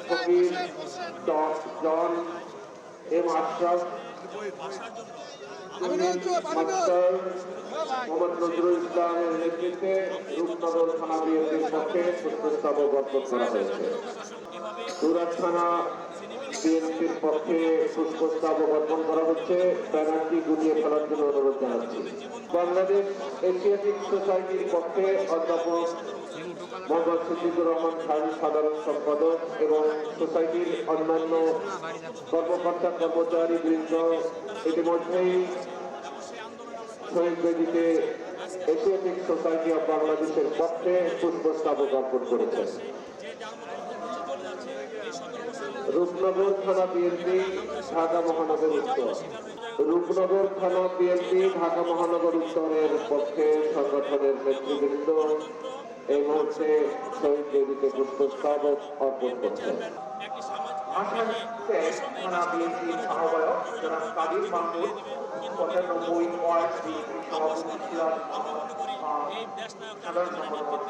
ফকির জন M Ashraf master Mohammad Nazrul ইসলামের নেতৃত্বে রূপনগর থানা বিএনপির পক্ষে প্রস্তাবক অর্পণ করা হয়েছে। সুরাট থানা বিএনপির পক্ষে প্রস্তাবক অর্পণ করা হচ্ছে। ব্যানারটি গুটিয়ে ফেলার জন্য অনুরোধ জানাচ্ছি। বাংলাদেশ এশিয়াটিক সোসাইটির পক্ষে অধ্যাপক মোহাম্মদ সিদ্দিকুর রহমান খান সাধারণ সম্পাদক এবং সোসাইটির অন্যান্য কর্মকর্তা কর্মচারী বৃন্দ ইতিমধ্যেই শহীদ বেদিতে এশিয়াটিক সোসাইটি অব বাংলাদেশের পক্ষে পুষ্পস্তবক অর্পণ করেছেন। রূপনগর থানা বিএনপি ঢাকা মহানগর উত্তর। রূপনগর থানা বিএনপি ঢাকা মহানগর উত্তরের পক্ষে সংগঠনের নেতৃবৃন্দ এই মুহূর্তে শহীদ বেদিতে পুষ্পস্তবক অর্পণ করছেন। থানা বিএনপির আহ্বায়ক জনাব কাদির মাহমুদ 95 ওয়ার্ড বিএনপি সভাপতি ছিলেন সাধারণ সম্পাদক